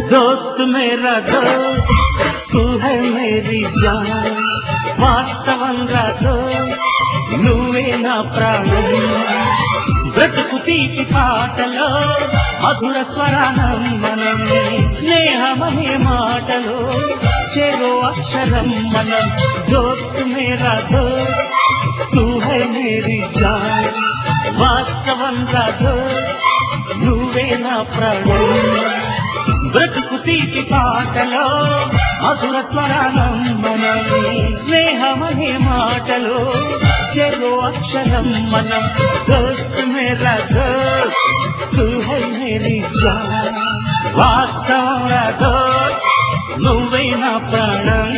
दोस्त मेरा दोस्त तू है मेरी जान వాస్తవంగా నువ్వే నా ప్రాణం బ్రతుకు తీపి పాటలో మధుర స్వరానం మనం స్నేహమనే మాటలో చెరో అక్షరం మనం దోస్త్ మేరా దోస్త్ తూ హై మేరీ జాన్ వాస్తవంగా నువ్వే నా ప్రాణం బ్రతుకు తీపి పాటలో మధుర స్వరానం మనం స్నేహమనే మాటలో చెరో అక్షరం మనం దోస్త్ మేరా దోస్త్ తూ హై మేరీ జాన్ వాస్తవంగా దోస్త్ నువ్వే నా ప్రాణం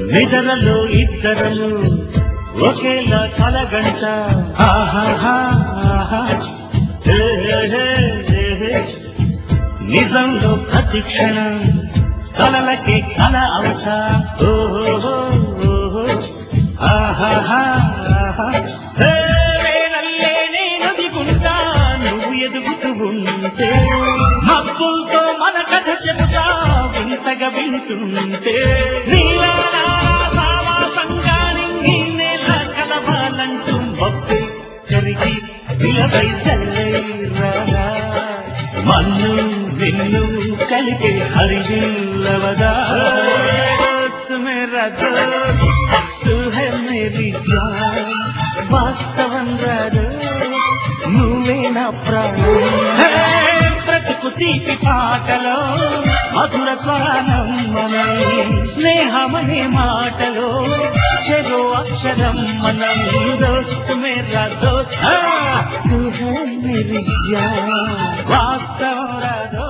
నిద్రలో ఇద్దరము ఒకేలా కలగంట నిజంలో ప్రతి క్షణం కలలకి కల అవస వేళల్లే నేను దిగుంటా నువ్వు ఎదుగుతూ ఉంటే మబ్బులతో మన కథ చెబుతా వింతగా వింటుంటే నీలా సంగాని నేల కలవాలంటూ మబ్బు కరిగి విలవై చల్లైరా మన్ను నిన్ను కలిపే హరివిల్లవదా మేరా దోస్త్ తూ హై మేరీ జాన్ వాస్తవంగా నువ్వే నా ప్రాణం బ్రతుకు తీపి పాటలో మధుర స్వరానం మనం స్నేహమనే మాటలో చెరో అక్షరం మనం దోస్త్ మేరా దోస్త్ తూ హై మేరీ జాన్ వాస్తవంగా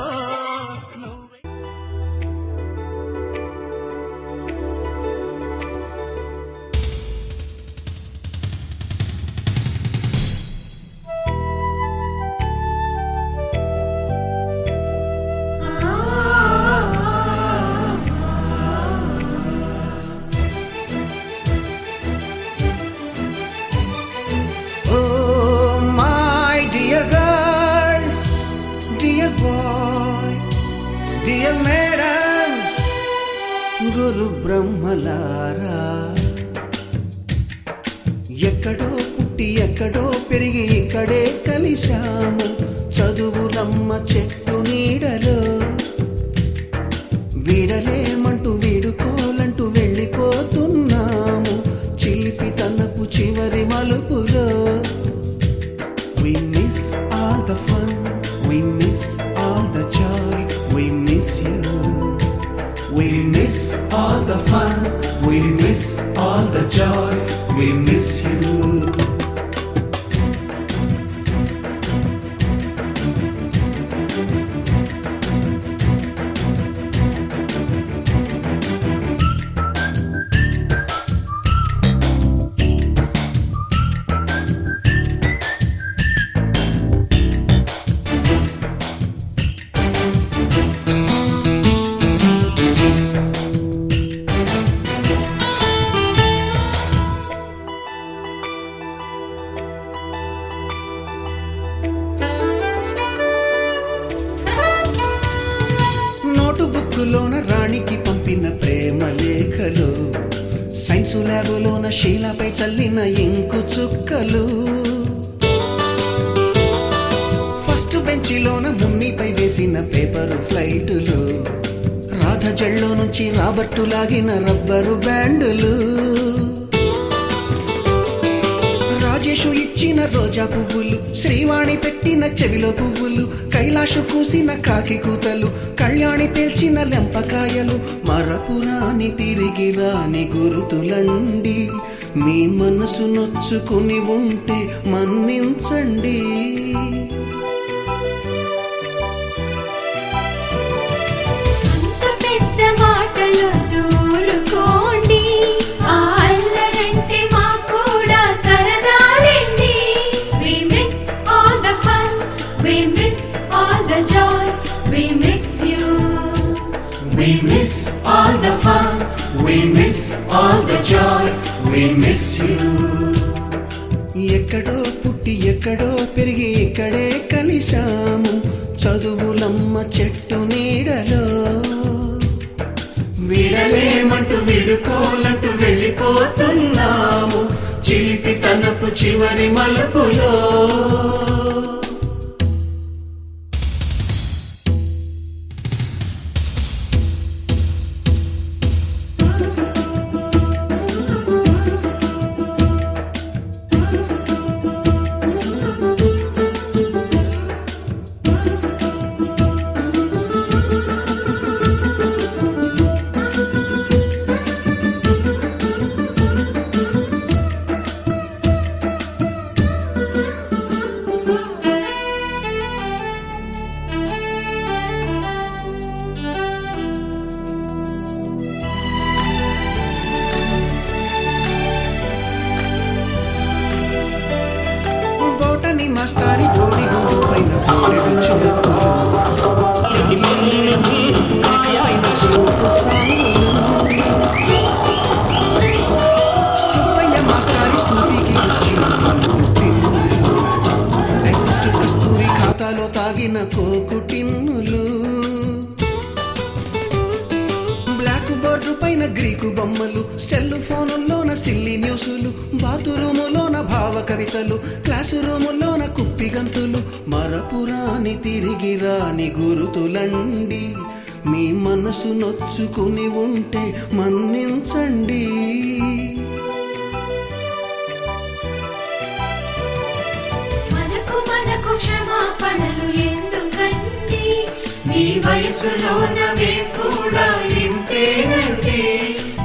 Dear madams, గురు బ్రహ్మలారా ఎక్కడో పుట్టి ఎక్కడో పెరిగి ఇక్కడే కలిశాము చదువులమ్మ చెట్టు నీడలో వీడలేమంటూ వీడుకోలంటూ వెళ్ళిపోతున్నాము చిలిపి తనపు చివరి మలుపులో We miss all the fun, we miss all the joy, we miss you. We miss all the fun, we miss all the joy, we miss you. బుక్కులోన రాణికి పంపిన ప్రేమ లేఖలు సైన్సు ల్యాబులోన శీలపై చల్లిన ఇంకు చుక్కలు ఫస్ట్ బెంచిలోన మున్నిపై వేసిన పేపరు ఫ్లైటులు రాధ జల్లో నుంచి రాబర్టు లాగిన rubber బ్యాండులు Rajesh ఇచ్చిన రోజా పువ్వులు, శ్రీవాణి పెట్టిన చెవిలో పువ్వులు, కైలాషు కూసిన కాకి కూతలు, కళ్యాణి పేల్చిన లెంపకాయలు, మరపురాని తిరిగి రాని గురుతులండి. మీ మనసు నొచ్చుకుని ఉంటే మన్నించండి. We miss all the fun, we miss all the joy, we miss you. ఎక్కడో పుట్టి ఎక్కడో పెరిగి ఇక్కడే కలిశాము, చదువులమ్మ చెట్టు నీడలో. విడలేమంటూ విడుకోలంటూ వెళ్ళిపోతున్నాము, చిలిపి తనపు చివరి మలుపులో. మాస్టారి బోడి గుండు పైన బోలెడు చూపులు, పైన గ్రూపు సాంగులు, సుబ్బయ్య మాస్టారి స్కూటీకి వచ్చిన గుండు పిన్నులు, డైరెక్ట్ కస్తూరి ఖాతాలో తాగిన కోకు టిన్నులు, బ్లాక్ బోర్డు పైన గ్రీకు బొమ్మలు, సెల్ ఫోనుల్లోన సిల్లి న్యూసులు, బాతురూములోన భావ కవితలు, క్లాసు రూములోన కుప్పిగంతులు, మరపురాని తిరిగి రాని గురుతులండి. మీ మనసు నొచ్చుకుని ఉంటే మన్నించండి. మనకు క్షమాపణలు ఎందుకండి, మీ వయసులోన మేము కూడా ఇంతేనండి.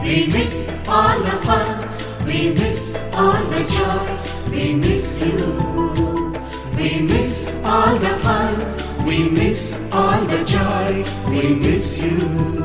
We miss all the fun, we miss all the joy, we miss you. We miss all the fun, we miss all the joy, we miss you.